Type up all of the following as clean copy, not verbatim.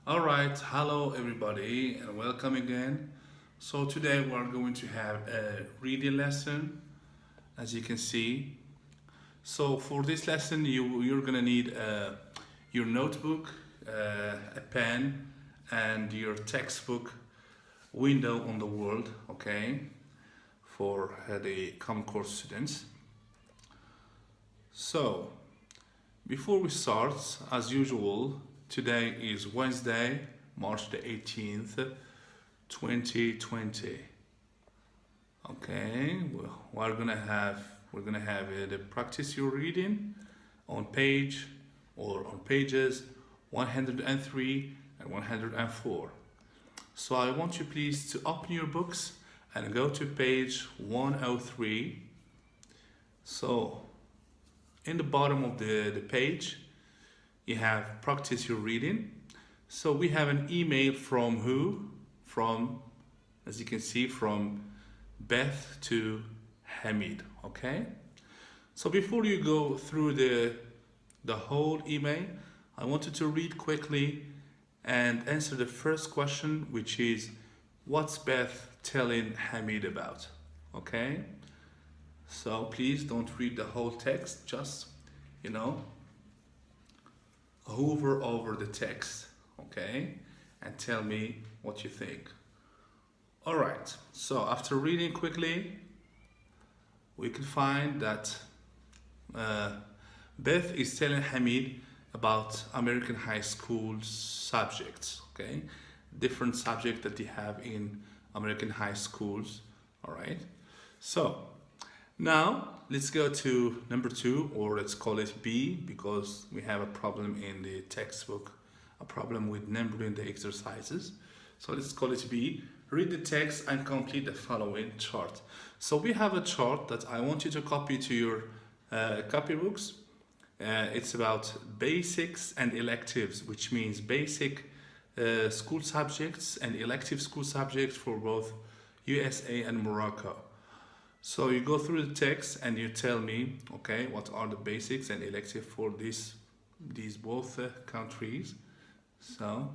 All right, hello everybody, and welcome again. So today we are going to have a reading lesson, as you can see. So for this lesson, you're gonna need your notebook, a pen, and your textbook window on the world. Okay, for the Common Core students. So before we start, as usual, today is Wednesday, March the 18th, 2020. Okay, well, we're gonna have the practice your reading on page or on pages 103 and 104. So I want you please to open your books and go to page 103. So in the bottom of the page, you have practice your reading. So we have an email from who? From, as you can see, from Beth to Hamid. Okay. So before you go through the whole email, I wanted to read quickly and answer the first question, which is, what's Beth telling Hamid about? Okay. So please don't read the whole text, just, you know, hover over the text, okay, and tell me what you think. All right, so after reading quickly, we can find that Beth is telling Hamid about American high school subjects, okay, different subjects that they have in American high schools. All right, so now let's go to number 2, or let's call it B, because we have a problem in the textbook, a problem with numbering the exercises. So let's call it B. Read the text and complete the following chart. So we have a chart that I want you to copy to your copybooks. It's about basics and electives, which means basic school subjects and elective school subjects for both USA and Morocco. So you go through the text and you tell me, okay, what are the basics and elective for these both countries. So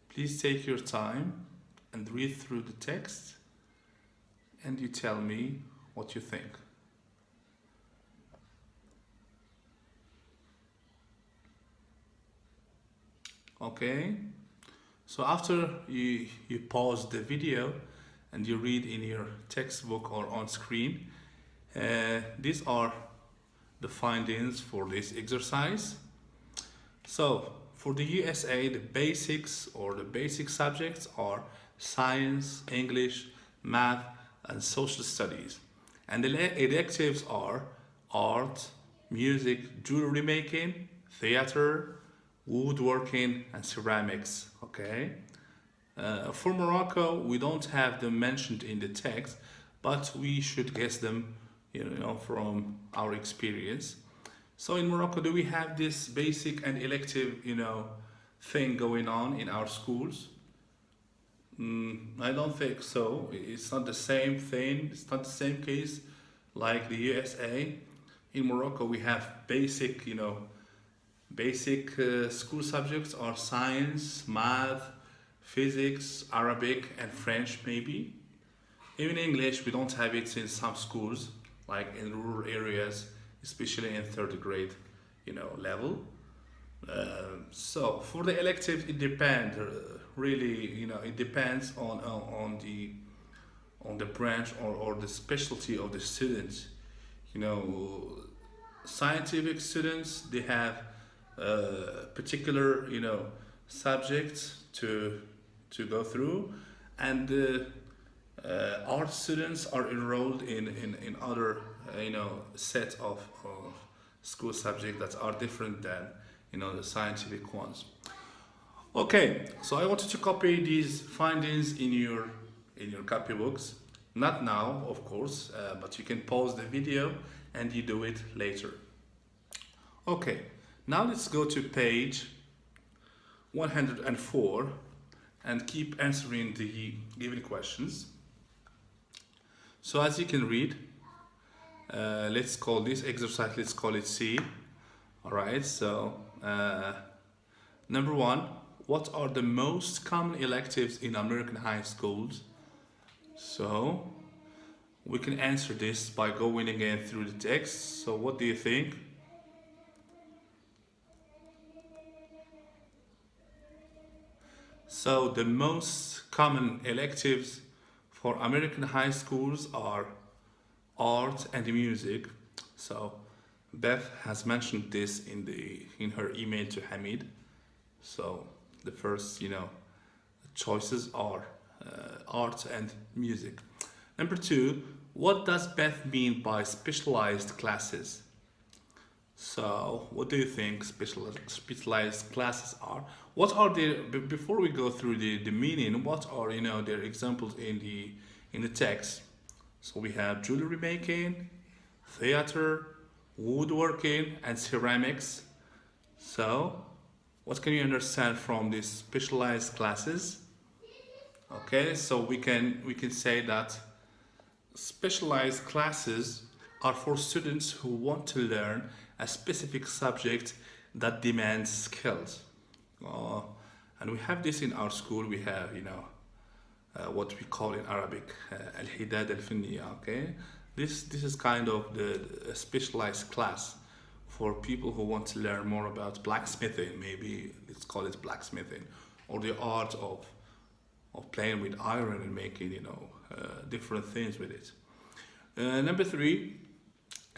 please take your time and read through the text and you tell me what you think. Okay, so after you pause the video and you read in your textbook or on screen, these are the findings for this exercise. So for the USA, the basics or the basic subjects are science, English, math, and social studies. And the electives are art, music, jewelry making, theater, woodworking, and ceramics. Okay. For Morocco, we don't have them mentioned in the text, but we should guess them, from our experience. So in Morocco, do we have this basic and elective, thing going on in our schools? I don't think so. It's not the same thing. It's not the same case like the USA. In Morocco, we have basic, school subjects are science, math, physics, Arabic, and French maybe. Even English, we don't have it in some schools, like in rural areas, especially in third grade, level. So for the elective, it depends. Really, it depends on the branch or the specialty of the students. Scientific students, they have particular subjects to go through, and art students are enrolled in other set of school subjects that are different than the scientific ones. Okay, so I wanted to copy these findings in your copybooks. Not now, of course, but you can pause the video and you do it later. Okay, now let's go to page 104 and keep answering the given questions. So as you can read, let's call this exercise, let's call it C. All right, so Number one, what are the most common electives in American high schools? So we can answer this by going again through the text. So what do you think? So the most common electives for American high schools are art and music. So Beth has mentioned this in her email to Hamid. So the first, choices are art and music. Number two, what does Beth mean by specialized classes? So, what do you think specialized classes are? What are before we go through the meaning, what are their examples in the text? So we have jewelry making, theater, woodworking, and ceramics. So, what can you understand from these specialized classes? Okay, so we can say that specialized classes are for students who want to learn a specific subject that demands skills. Uh, and we have this in our school. We have, what we call in Arabic, al-hidad al-finniya, okay? This is kind of the specialized class for people who want to learn more about blacksmithing, maybe let's call it blacksmithing, or the art of playing with iron and making, different things with it. Number three,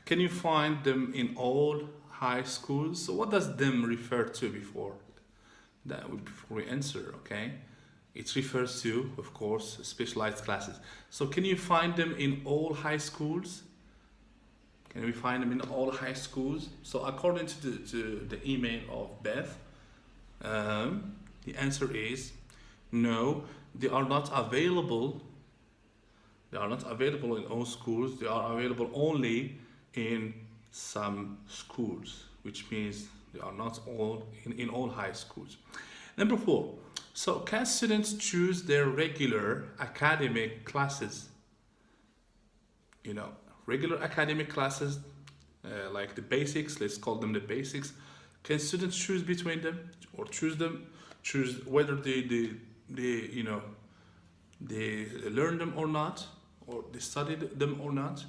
can you find them in all high schools? So what does them refer to before we answer, okay? It refers to, of course, specialized classes. So can you find them in all high schools? Can we find them in all high schools? So according to the email of Beth, the answer is no, they are not available. They are not available in all schools. They are available only in some schools, which means they are not all in all high schools. Number four, so can students choose their regular academic classes? Regular academic classes, like the basics, let's call them the basics. Can students choose between them or choose whether they learn them or not, or they study them or not?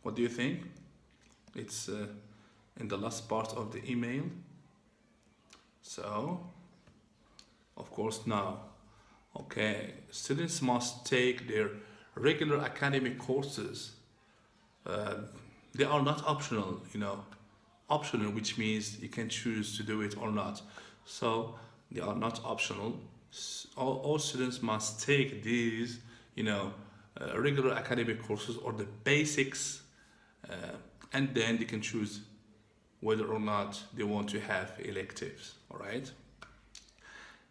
What do you think? It's in the last part of the email. So, of course, now, okay, students must take their regular academic courses. They are not optional, optional, which means you can choose to do it or not. So they are not optional. All students must take these, regular academic courses or the basics, and then they can choose whether or not they want to have electives. All right.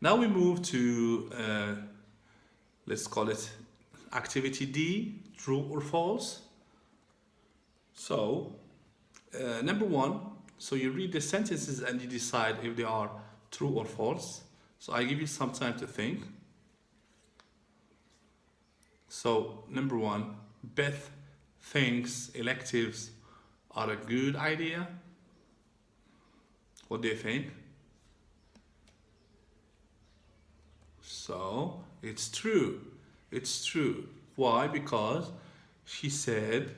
Now we move to let's call it activity D, true or false. So number one, so you read the sentences and you decide if they are true or false. So I give you some time to think. So number one, Beth thinks electives are a good idea. What do you think? So it's true. It's true. Why? Because she said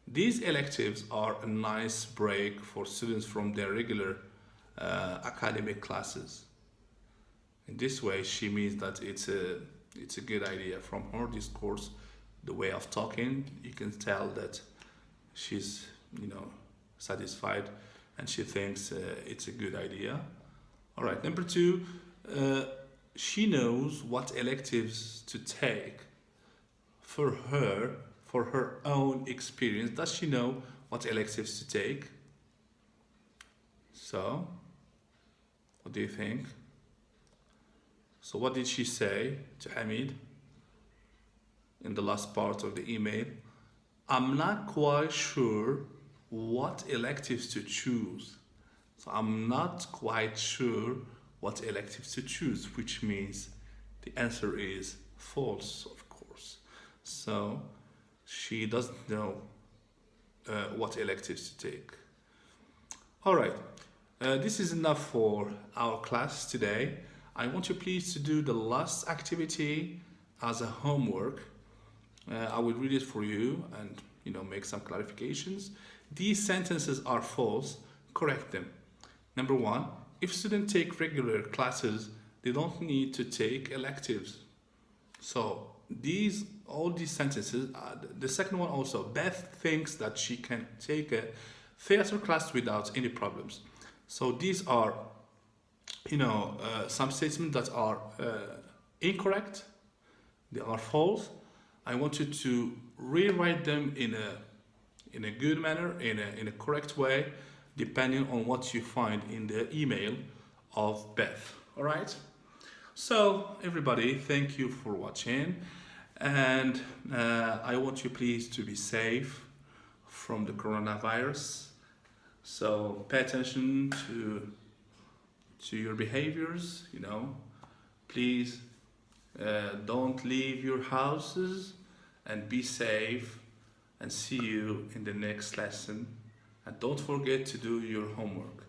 these electives are a nice break for students from their regular academic classes. In this way, she means that it's a good idea. From her discourse, the way of talking, you can tell that she's satisfied and she thinks it's a good idea. All right. Number two, she knows what electives to take for her own experience. Does she know what electives to take? So, what do you think? So what did she say to Hamid in the last part of the email? I'm not quite sure what electives to choose. So I'm not quite sure what electives to choose, which means the answer is false, of course. So she doesn't know what electives to take. All right, this is enough for our class today. I want you please to do the last activity as a homework. I will read it for you and make some clarifications. These sentences are false. Correct them. Number one, if students take regular classes, they don't need to take electives. So all these sentences. The second one also, Beth thinks that she can take a theater class without any problems. So these are, some statements that are incorrect. They are false. I want you to rewrite them in a good manner, in a correct way, depending on what you find in the email of Beth. All right. So everybody, thank you for watching, and I want you please to be safe from the coronavirus. So pay attention to your behaviors. Please don't leave your houses, and be safe. And see you in the next lesson. And don't forget to do your homework.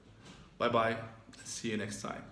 Bye bye. See you next time.